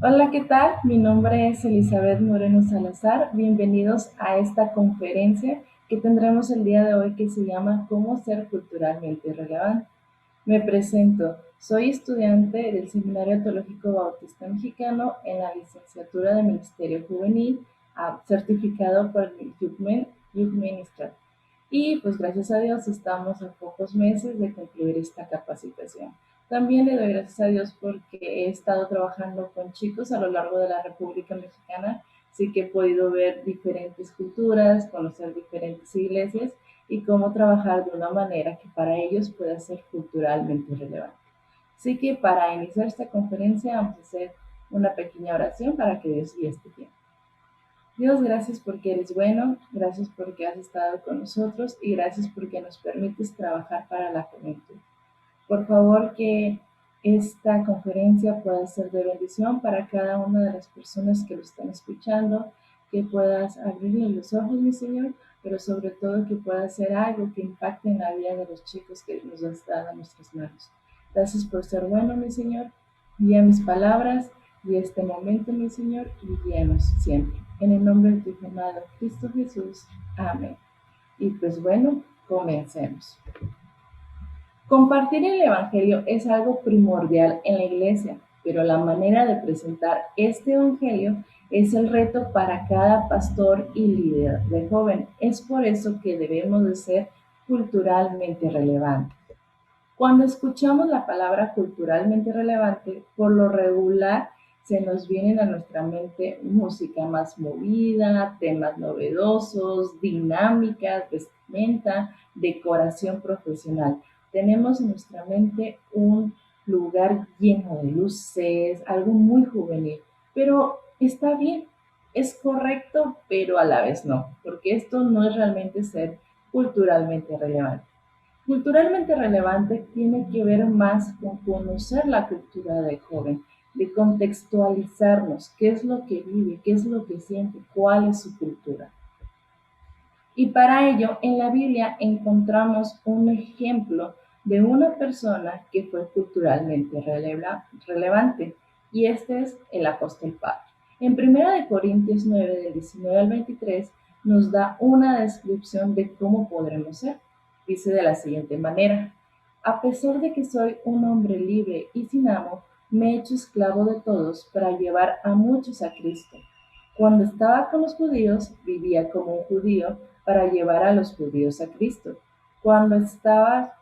Hola, ¿qué tal? Mi nombre es Elizabeth Moreno Salazar. Bienvenidos a esta conferencia que tendremos el día de hoy que se llama ¿Cómo ser culturalmente relevante? Me presento. Soy estudiante del Seminario Teológico Bautista Mexicano en la licenciatura de Ministerio Juvenil, certificado por el Youth Ministry. Y pues gracias a Dios estamos a pocos meses de concluir esta capacitación. También le doy gracias a Dios porque he estado trabajando con chicos a lo largo de la República Mexicana, así que he podido ver diferentes culturas, conocer diferentes iglesias y cómo trabajar de una manera que para ellos pueda ser culturalmente relevante. Así que para iniciar esta conferencia vamos a hacer una pequeña oración para que Dios guíe este tiempo. Dios, gracias porque eres bueno, gracias porque has estado con nosotros y gracias porque nos permites trabajar para la juventud. Por favor, que esta conferencia pueda ser de bendición para cada una de las personas que lo están escuchando, que puedas abrirle los ojos, mi Señor, pero sobre todo que pueda ser algo que impacte en la vida de los chicos que nos has dado a nuestras manos. Gracias por ser bueno, mi Señor. Guía mis palabras y este momento, mi Señor, y guíanos siempre. En el nombre de tu Hijo amado, Cristo Jesús. Amén. Y pues bueno, comencemos. Compartir el Evangelio es algo primordial en la iglesia, pero la manera de presentar este Evangelio es el reto para cada pastor y líder de joven. Es por eso que debemos de ser culturalmente relevantes. Cuando escuchamos la palabra culturalmente relevante, por lo regular se nos vienen a nuestra mente música más movida, temas novedosos, dinámicas, vestimenta, decoración profesional. Tenemos en nuestra mente un lugar lleno de luces, algo muy juvenil, pero está bien, es correcto, pero a la vez no, porque esto no es realmente ser culturalmente relevante. Culturalmente relevante tiene que ver más con conocer la cultura del joven, de contextualizarnos, qué es lo que vive, qué es lo que siente, cuál es su cultura. Y para ello, en la Biblia encontramos un ejemplo de una persona que fue culturalmente relevante, y este es el apóstol Pablo. En 1 Corintios 9, del 19 al 23, nos da una descripción de cómo podremos ser. Dice de la siguiente manera: a pesar de que soy un hombre libre y sin amo, me he hecho esclavo de todos para llevar a muchos a Cristo. Cuando estaba con los judíos, vivía como un judío para llevar a los judíos a Cristo. Cuando estaba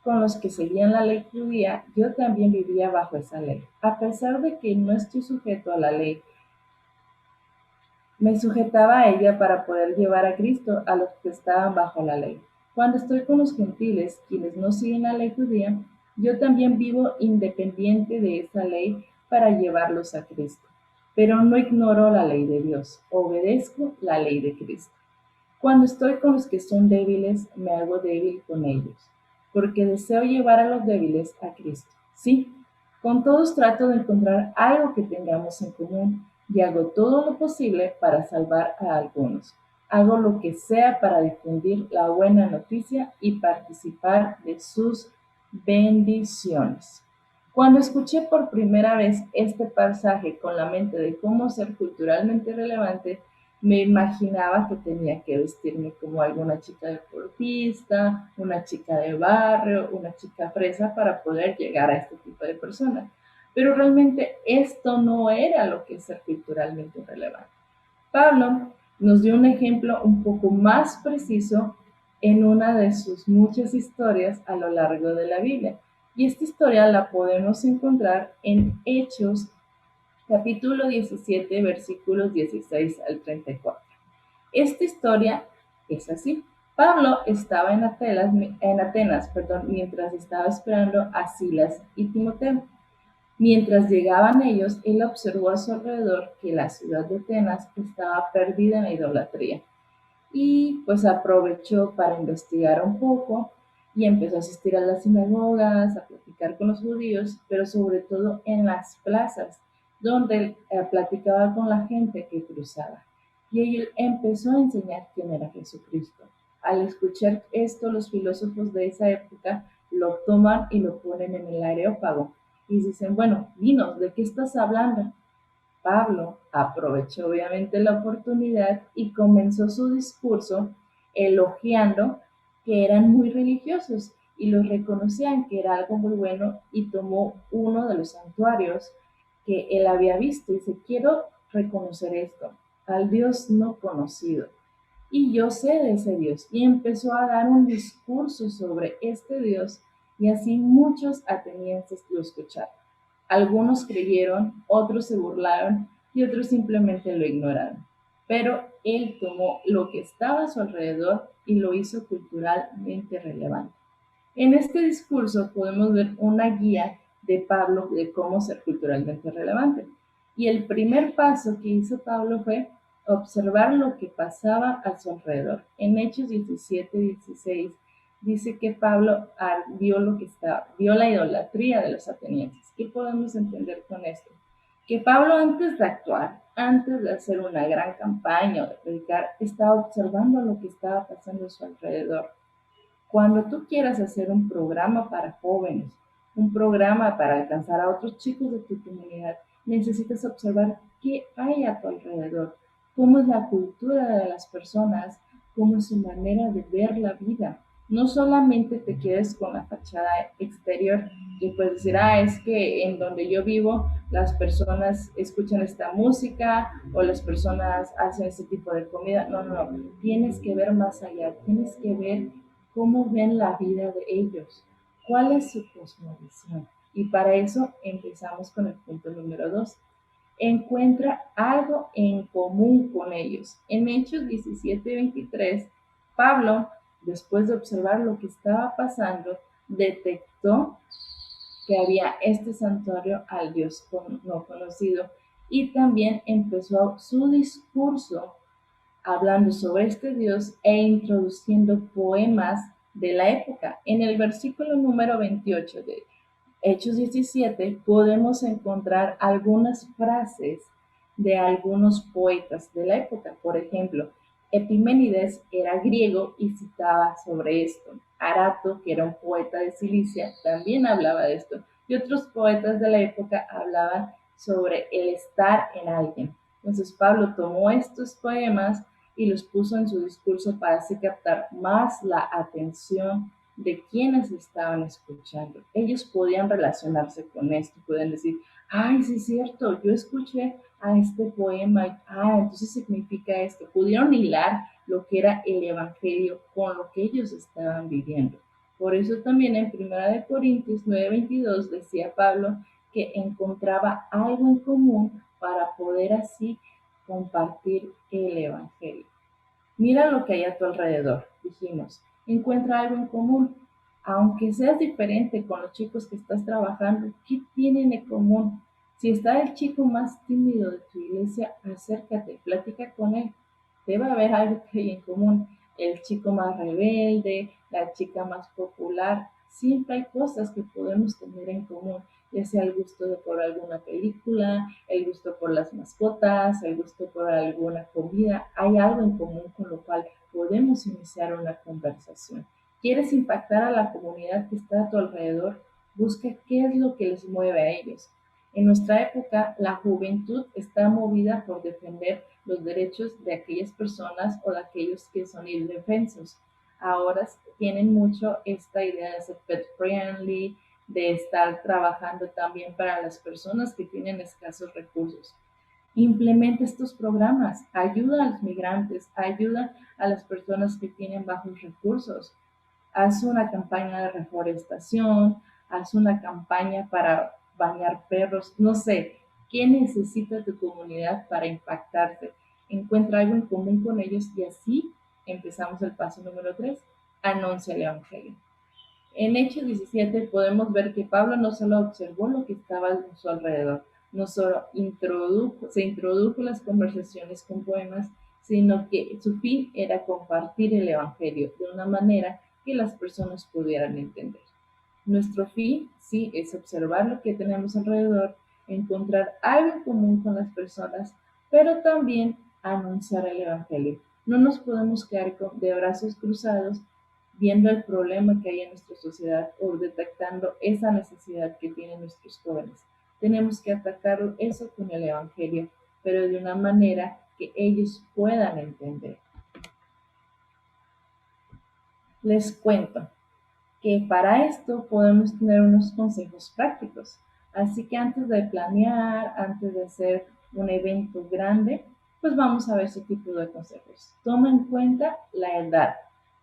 con los que seguían la ley judía, yo también vivía bajo esa ley. A pesar de que no estoy sujeto a la ley, me sujetaba a ella para poder llevar a Cristo a los que estaban bajo la ley. Cuando estoy con los gentiles, quienes no siguen la ley judía, yo también vivo independiente de esa ley para llevarlos a Cristo. Pero no ignoro la ley de Dios, obedezco la ley de Cristo. Cuando estoy con los que son débiles, me hago débil con ellos, porque deseo llevar a los débiles a Cristo. Sí, con todos trato de encontrar algo que tengamos en común y hago todo lo posible para salvar a algunos. Hago lo que sea para difundir la buena noticia y participar de sus bendiciones. Cuando escuché por primera vez este pasaje con la mente de cómo ser culturalmente relevante, me imaginaba que tenía que vestirme como alguna chica deportista, una chica de barrio, una chica fresa para poder llegar a este tipo de personas. Pero realmente esto no era lo que es ser culturalmente relevante. Pablo nos dio un ejemplo un poco más preciso en una de sus muchas historias a lo largo de la Biblia. Y esta historia la podemos encontrar en Hechos capítulo 17, versículos 16 al 34. Esta historia es así. Pablo estaba en Atenas, mientras estaba esperando a Silas y Timoteo. Mientras llegaban ellos, él observó a su alrededor que la ciudad de Atenas estaba perdida en la idolatría y pues aprovechó para investigar un poco y empezó a asistir a las sinagogas, a platicar con los judíos, pero sobre todo en las plazas, donde platicaba con la gente que cruzaba. Y él empezó a enseñar quién era Jesucristo. Al escuchar esto, los filósofos de esa época lo toman y lo ponen en el Areópago y dicen, bueno, dinos, ¿de qué estás hablando? Pablo aprovechó obviamente la oportunidad y comenzó su discurso elogiando que eran muy religiosos y los reconocían que era algo muy bueno y tomó uno de los santuarios que él había visto y dice, quiero reconocer esto, al Dios no conocido. Y yo sé de ese Dios. Y empezó a dar un discurso sobre este Dios y así muchos atenienses lo escucharon. Algunos creyeron, otros se burlaron y otros simplemente lo ignoraron. Pero él tomó lo que estaba a su alrededor y lo hizo culturalmente relevante. En este discurso podemos ver una guía de Pablo de cómo ser culturalmente relevante. Y el primer paso que hizo Pablo fue observar lo que pasaba a su alrededor. En Hechos 17-16 dice que Pablo vio lo que estaba, vio la idolatría de los atenienses. ¿Qué podemos entender con esto? Que Pablo antes de actuar, antes de hacer una gran campaña o de predicar, estaba observando lo que estaba pasando a su alrededor. Cuando tú quieras hacer un programa para jóvenes, un programa para alcanzar a otros chicos de tu comunidad, necesitas observar qué hay a tu alrededor, cómo es la cultura de las personas, cómo es su manera de ver la vida. No solamente te quedes con la fachada exterior y puedes decir, es que en donde yo vivo las personas escuchan esta música o las personas hacen ese tipo de comida. No, no, no. Tienes que ver más allá, tienes que ver cómo ven la vida de ellos, cuál es su cosmovisión. Y para eso empezamos con el punto número 2. Encuentra algo en común con ellos. En Hechos 17-23, Pablo, después de observar lo que estaba pasando, detectó que había este santuario al Dios no conocido y también empezó su discurso hablando sobre este Dios e introduciendo poemas de la época. En el versículo número 28 de Hechos 17 podemos encontrar algunas frases de algunos poetas de la época. Por ejemplo, Epiménides era griego y citaba sobre esto. Arato, que era un poeta de Cilicia, también hablaba de esto. Y otros poetas de la época hablaban sobre el estar en alguien. Entonces Pablo tomó estos poemas y los puso en su discurso para así captar más la atención de quienes estaban escuchando. Ellos podían relacionarse con esto, pueden decir, ay, sí es cierto, yo escuché a este poema, entonces significa esto. Pudieron hilar lo que era el Evangelio con lo que ellos estaban viviendo. Por eso también en 1 Corintios 9:22 decía Pablo que encontraba algo en común para poder así compartir el Evangelio. Mira lo que hay a tu alrededor, dijimos. Encuentra algo en común. Aunque seas diferente con los chicos que estás trabajando, ¿qué tienen en común? Si está el chico más tímido de tu iglesia, acércate, platica con él. Debe haber algo que hay en común. El chico más rebelde, la chica más popular, siempre hay cosas que podemos tener en común, ya sea el gusto por alguna película, el gusto por las mascotas, el gusto por alguna comida. Hay algo en común con lo cual podemos iniciar una conversación. ¿Quieres impactar a la comunidad que está a tu alrededor? Busca qué es lo que les mueve a ellos. En nuestra época, la juventud está movida por defender los derechos de aquellas personas o de aquellos que son indefensos. Ahora tienen mucho esta idea de ser pet friendly, de estar trabajando también para las personas que tienen escasos recursos. Implementa estos programas, ayuda a los migrantes, ayuda a las personas que tienen bajos recursos. Haz una campaña de reforestación, haz una campaña para bañar perros, no sé, ¿qué necesita tu comunidad para impactarse? Encuentra algo en común con ellos y así empezamos el paso número 3, anuncia el Evangelio. En Hechos 17 podemos ver que Pablo no solo observó lo que estaba a su alrededor, no solo se introdujo en las conversaciones con poemas, sino que su fin era compartir el Evangelio de una manera que las personas pudieran entender. Nuestro fin, sí, es observar lo que tenemos alrededor, encontrar algo en común con las personas, pero también anunciar el Evangelio. No nos podemos quedar de brazos cruzados viendo el problema que hay en nuestra sociedad o detectando esa necesidad que tienen nuestros jóvenes. tenemos que atacar eso con el Evangelio, pero de una manera que ellos puedan entender. Les cuento que para esto podemos tener unos consejos prácticos. Así que antes de planear, antes de hacer un evento grande, pues vamos a ver ese tipo de consejos. Toma en cuenta la edad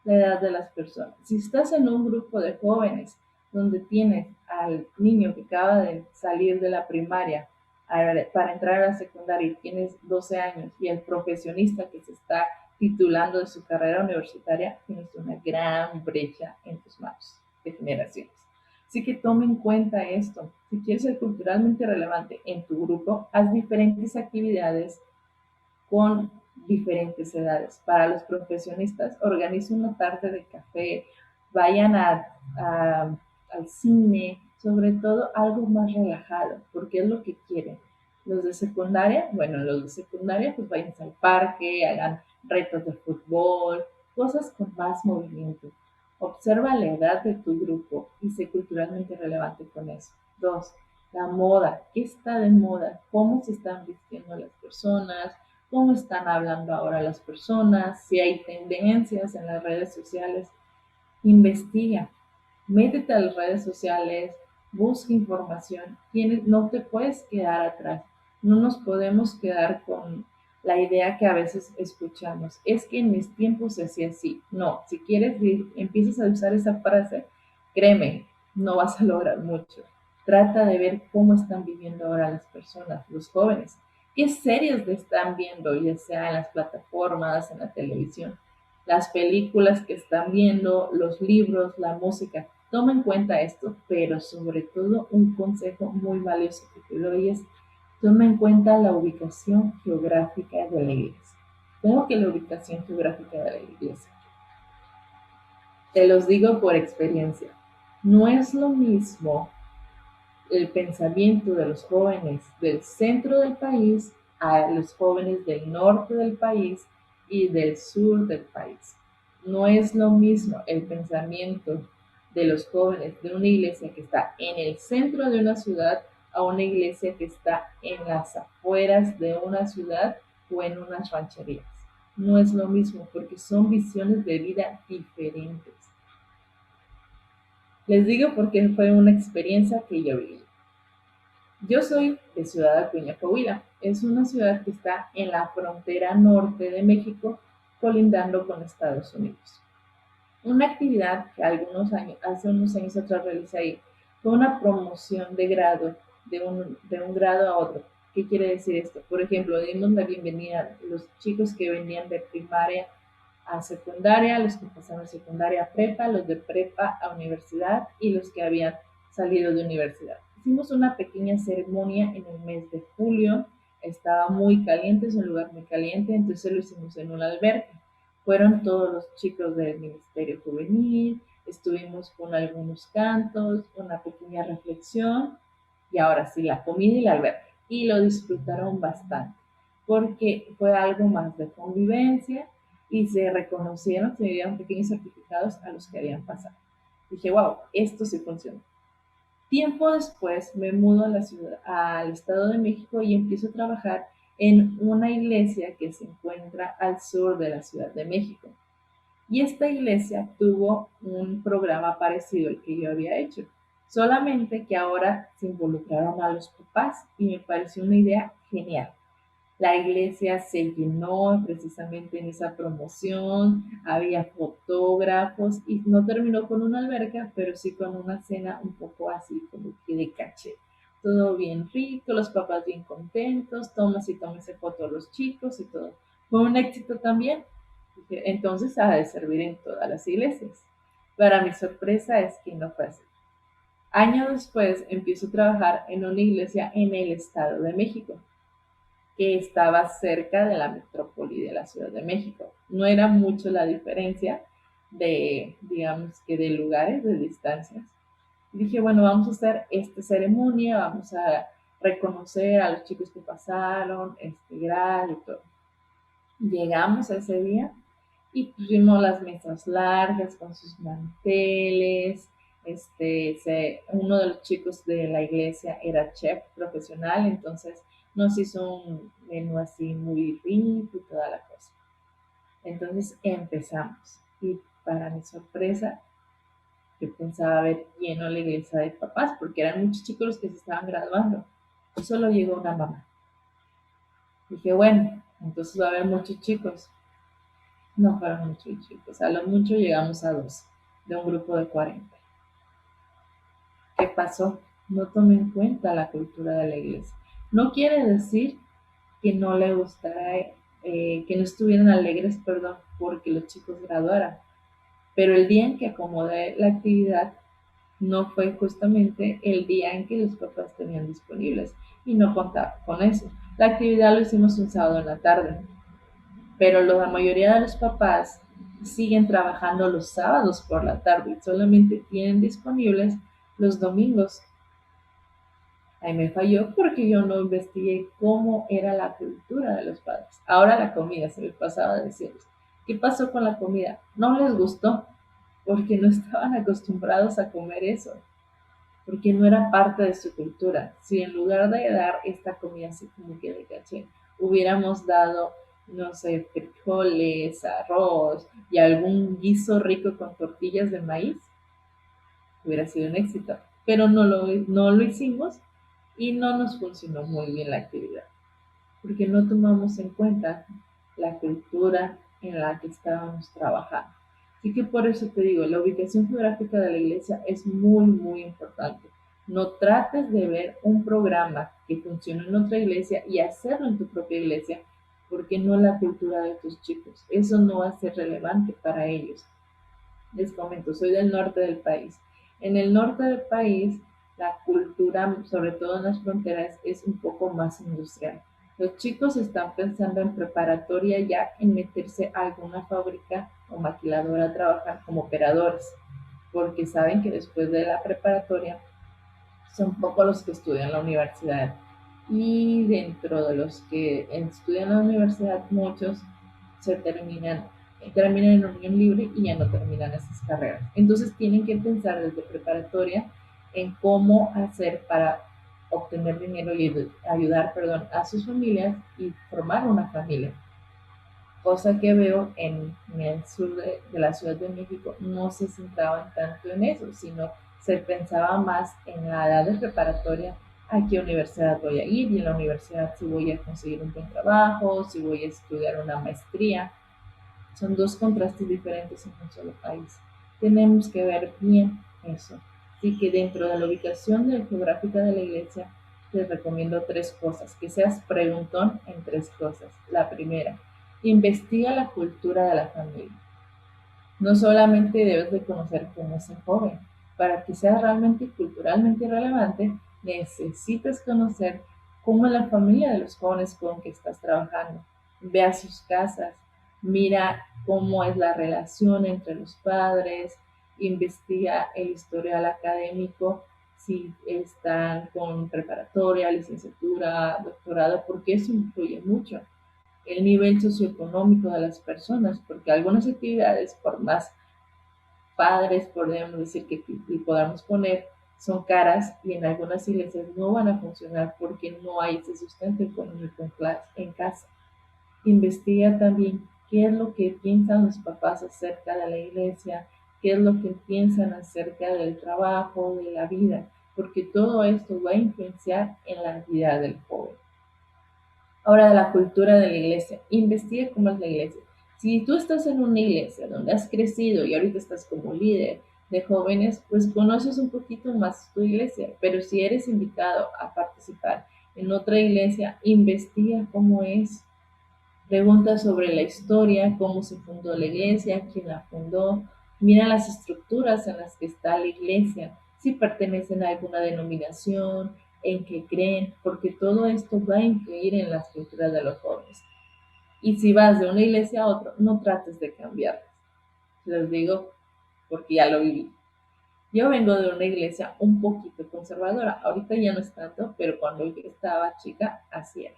de las personas. Si estás en un grupo de jóvenes donde tienes al niño que acaba de salir de la primaria para entrar a la secundaria y tienes 12 años y el profesionista que se está titulando de su carrera universitaria, tienes una gran brecha en tus manos de generaciones. Así que toma en cuenta esto. Si quieres ser culturalmente relevante en tu grupo, haz diferentes actividades con diferentes edades. Para los profesionistas, organiza una tarde de café, vayan al cine, sobre todo algo más relajado, porque es lo que quieren. Los de secundaria, pues vayan al parque, hagan retos de fútbol, cosas con más movimiento. Observa la edad de tu grupo y sé culturalmente relevante con eso. 2. La moda. ¿Qué está de moda? ¿Cómo se están vistiendo las personas? ¿Cómo están hablando ahora las personas? Si hay tendencias en las redes sociales, investiga. Métete a las redes sociales, busca información. No te puedes quedar atrás. No nos podemos quedar con la idea que a veces escuchamos. Es que en mis tiempos se hacía así. No, si quieres empiezas a usar esa frase, créeme, no vas a lograr mucho. Trata de ver cómo están viviendo ahora las personas, los jóvenes. ¿Qué series están viendo, ya sea en las plataformas, en la televisión? Las películas que están viendo, los libros, la música. Toma en cuenta esto, pero sobre todo un consejo muy valioso que te doy es, toma en cuenta la ubicación geográfica de la iglesia. ¿Cómo que la ubicación geográfica de la iglesia? Te los digo por experiencia. No es lo mismo el pensamiento de los jóvenes del centro del país a los jóvenes del norte del país y del sur del país. No es lo mismo el pensamiento de los jóvenes de una iglesia que está en el centro de una ciudad a una iglesia que está en las afueras de una ciudad o en unas rancherías. No es lo mismo porque son visiones de vida diferentes. Les digo porque fue una experiencia que yo viví. Yo soy de Ciudad Acuña, Coahuila. Es una ciudad que está en la frontera norte de México, colindando con Estados Unidos. Una actividad que hace unos años atrás realicé ahí fue una promoción de grado, de un grado a otro. ¿Qué quiere decir esto? Por ejemplo, dimos la bienvenida a los chicos que venían de primaria a secundaria, los que pasaron de secundaria a prepa, los de prepa a universidad y los que habían salido de universidad. Hicimos una pequeña ceremonia en el mes de julio, estaba muy caliente, es un lugar muy caliente, entonces lo hicimos en una alberca. Fueron todos los chicos del Ministerio Juvenil, estuvimos con algunos cantos, una pequeña reflexión y ahora sí, la comida y la alberca. Y lo disfrutaron bastante porque fue algo más de convivencia y se reconocieron, se dieron pequeños certificados a los que habían pasado. Dije, wow, esto sí funciona. Tiempo después me mudo a la ciudad, al Estado de México y empiezo a trabajar en una iglesia que se encuentra al sur de la Ciudad de México. Y esta iglesia tuvo un programa parecido al que yo había hecho, solamente que ahora se involucraron a los papás y me pareció una idea genial. La iglesia se llenó precisamente en esa promoción, había fotógrafos y no terminó con una alberca, pero sí con una cena un poco así como que de caché. Todo bien rico, los papás bien contentos, tomas y tómese fotos los chicos y todo. Fue un éxito también. Entonces ha de servir en todas las iglesias. Para mi sorpresa es que no fue así. Años después empiezo a trabajar en una iglesia en el Estado de México que estaba cerca de la metrópoli de la Ciudad de México. No era mucho la diferencia de, digamos que de lugares, de distancias. Y dije, bueno, vamos a hacer esta ceremonia, vamos a reconocer a los chicos que pasaron, este grado y todo. Llegamos a ese día y pusimos las mesas largas con sus manteles, Uno de los chicos de la iglesia era chef profesional, entonces nos hizo un menú así muy rico y toda la cosa. Entonces empezamos y para mi sorpresa yo pensaba ver lleno la iglesia de papás porque eran muchos chicos los que se estaban graduando y solo llegó una mamá. Dije, bueno, entonces va a haber muchos chicos. No fueron muchos chicos, a lo mucho llegamos a 12 de un grupo de 40. ¿Qué pasó? No tomé en cuenta la cultura de la iglesia. No quiere decir que no le gustara, que no estuvieran alegres, perdón, porque los chicos graduaran. Pero el día en que acomodé la actividad no fue justamente el día en que los papás tenían disponibles y no contaba con eso. La actividad lo hicimos un sábado en la tarde, pero la mayoría de los papás siguen trabajando los sábados por la tarde y solamente tienen disponibles los domingos. Ahí me falló porque yo no investigué cómo era la cultura de los padres. Ahora la comida, se me pasaba a decirles. ¿Qué pasó con la comida? No les gustó porque no estaban acostumbrados a comer eso, porque no era parte de su cultura. Si en lugar de dar esta comida así como que de caché, hubiéramos dado, no sé, frijoles, arroz y algún guiso rico con tortillas de maíz, hubiera sido un éxito. Pero no lo hicimos y no nos funcionó muy bien la actividad, porque no tomamos en cuenta la cultura en la que estábamos trabajando. Así que por eso te digo, la ubicación geográfica de la iglesia es muy, muy importante. No trates de ver un programa que funciona en otra iglesia y hacerlo en tu propia iglesia, porque no es la cultura de tus chicos. Eso no va a ser relevante para ellos. Les comento, soy del norte del país. En el norte del país, la cultura, sobre todo en las fronteras, es un poco más industrial. Los chicos están pensando en preparatoria ya en meterse a alguna fábrica o maquiladora a trabajar como operadores, porque saben que después de la preparatoria son pocos los que estudian la universidad. Y dentro de los que estudian la universidad, muchos terminan en unión libre y ya no terminan esas carreras. Entonces tienen que pensar desde preparatoria en cómo hacer para obtener dinero y ayudar, perdón, a sus familias y formar una familia. Cosa que veo en el sur de la Ciudad de México, no se centraban tanto en eso, sino se pensaba más en la edad de preparatoria, a qué universidad voy a ir y en la universidad si voy a conseguir un buen trabajo, si voy a estudiar una maestría. Son dos contrastes diferentes en un solo país. Tenemos que ver bien eso. Así que dentro de la ubicación geográfica de la iglesia, les recomiendo tres cosas. Que seas preguntón en tres cosas. La primera, investiga la cultura de la familia. No solamente debes de conocer cómo es el joven. Para que sea realmente y culturalmente relevante, necesitas conocer cómo es la familia de los jóvenes con que estás trabajando. Ve a sus casas, mira cómo es la relación entre los padres, investiga el historial académico, si están con preparatoria, licenciatura, doctorado, porque eso influye mucho. El nivel socioeconómico de las personas, porque algunas actividades, por más padres, podemos decir que podamos poner, son caras y en algunas iglesias no van a funcionar porque no hay ese sustento económico en casa. Investiga también qué es lo que piensan los papás acerca de la iglesia, qué es lo que piensan acerca del trabajo, de la vida, porque todo esto va a influenciar en la vida del joven. Ahora, de la cultura de la iglesia. Investiga cómo es la iglesia. Si tú estás en una iglesia donde has crecido y ahorita estás como líder de jóvenes, pues conoces un poquito más tu iglesia. Pero si eres invitado a participar en otra iglesia, investiga cómo es. Pregunta sobre la historia, cómo se fundó la iglesia, quién la fundó. Mira las estructuras en las que está la iglesia, si pertenecen a alguna denominación, en qué creen, porque todo esto va a influir en la estructura de los jóvenes. Y si vas de una iglesia a otra, no trates de cambiarlas. Les digo porque ya lo viví. Yo vengo de una iglesia un poquito conservadora. Ahorita ya no es tanto, pero cuando yo estaba chica, así era.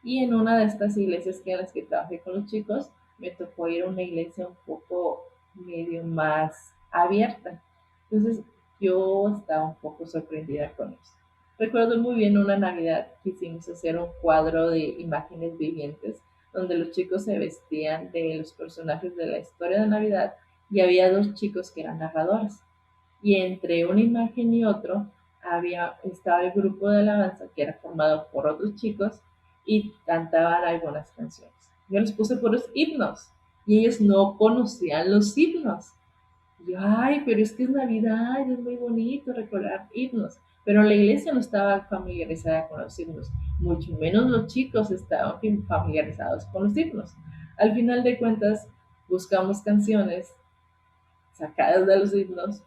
Y en una de estas iglesias que en las que trabajé con los chicos, me tocó ir a una iglesia un poco medio más abierta. Entonces, Yo estaba un poco sorprendida con eso. Recuerdo muy bien una Navidad que quisimos hacer un cuadro de imágenes vivientes donde los chicos se vestían de los personajes de la historia de Navidad y había dos chicos que eran narradores. Y entre una imagen y otro estaba el grupo de alabanza que era formado por otros chicos y cantaban algunas canciones. Yo les puse puros himnos y ellos no conocían los himnos. Y yo, ay, pero es que es Navidad, es muy bonito recordar himnos. Pero la iglesia no estaba familiarizada con los himnos, mucho menos los chicos estaban familiarizados con los himnos. Al final de cuentas, buscamos canciones sacadas de los himnos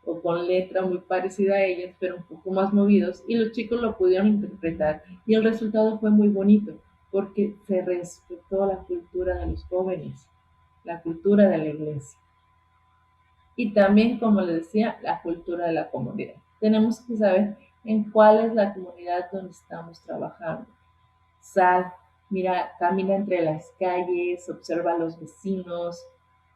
o con letra muy parecida a ellas, pero un poco más movidos, y los chicos lo pudieron interpretar. Y el resultado fue muy bonito, porque se respetó la cultura de los jóvenes, la cultura de la iglesia. Y también, como les decía, la cultura de la comunidad. Tenemos que saber en cuál es la comunidad donde estamos trabajando. Sal, mira, camina entre las calles, observa a los vecinos,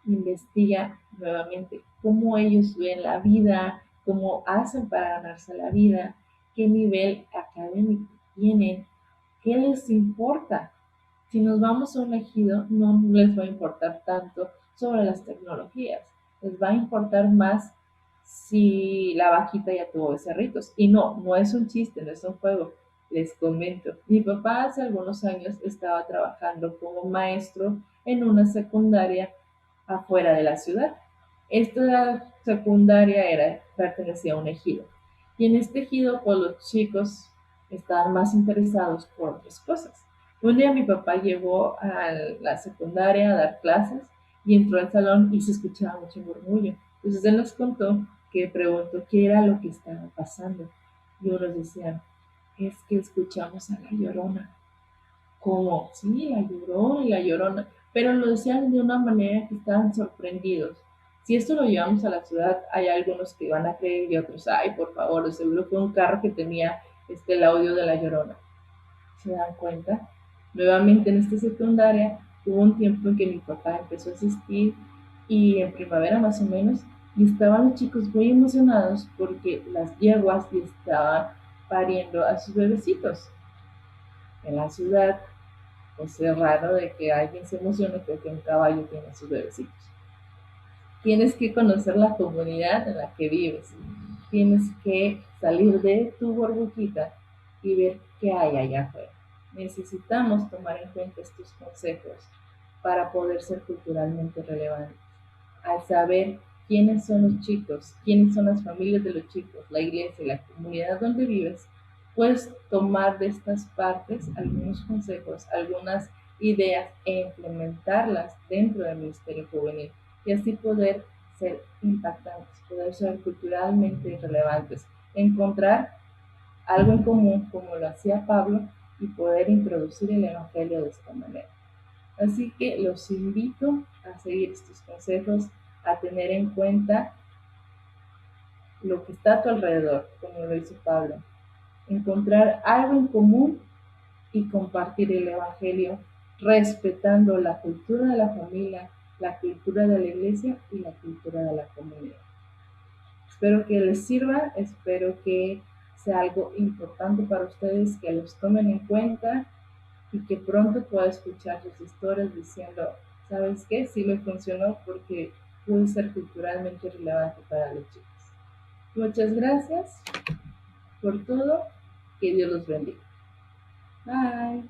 investiga nuevamente cómo ellos ven la vida, cómo hacen para ganarse la vida, qué nivel académico tienen, qué les importa. Si nos vamos a un ejido, no les va a importar tanto sobre las tecnologías, les va a importar más si la vaquita ya tuvo becerritos. Y no, no es un chiste, no es un juego. Les comento, mi papá hace algunos años estaba trabajando como maestro en una secundaria afuera de la ciudad. Esta secundaria pertenecía a un ejido. Y en este ejido, pues los chicos estaban más interesados por otras cosas. Un día mi papá llegó a la secundaria a dar clases y entró al salón y se escuchaba mucho murmullo. Entonces él nos contó que preguntó qué era lo que estaba pasando. Y unos decían, es que escuchamos a la Llorona. Como, sí, la Llorona y la Llorona. Pero lo decían de una manera que estaban sorprendidos. Si esto lo llevamos a la ciudad, hay algunos que van a creer y otros, ay, por favor, seguro fue un carro que tenía el audio de la Llorona. ¿Se dan cuenta? Nuevamente en esta secundaria hubo un tiempo en que mi papá empezó a asistir y en primavera más o menos, y estaban los chicos muy emocionados porque las yeguas estaban pariendo a sus bebecitos. En la ciudad, pues es raro de que alguien se emocione porque un caballo tiene a sus bebecitos. Tienes que conocer la comunidad en la que vives. Tienes que salir de tu burbujita y ver qué hay allá afuera. Necesitamos tomar en cuenta estos consejos para poder ser culturalmente relevantes. Al saber quiénes son los chicos, quiénes son las familias de los chicos, la iglesia y la comunidad donde vives, puedes tomar de estas partes algunos consejos, algunas ideas e implementarlas dentro del Ministerio Juvenil y así poder ser impactantes, poder ser culturalmente relevantes, encontrar algo en común como lo hacía Pablo y poder introducir el Evangelio de esta manera. Así que los invito a seguir estos consejos, a tener en cuenta lo que está a tu alrededor, como lo hizo Pablo, encontrar algo en común y compartir el Evangelio respetando la cultura de la familia, la cultura de la iglesia y la cultura de la comunidad. Espero que les sirva, espero que sea algo importante para ustedes, que los tomen en cuenta y que pronto pueda escuchar sus historias diciendo, ¿sabes qué? Sí me funcionó porque pude ser culturalmente relevante para los chicos. Muchas gracias por todo, que Dios los bendiga. Bye.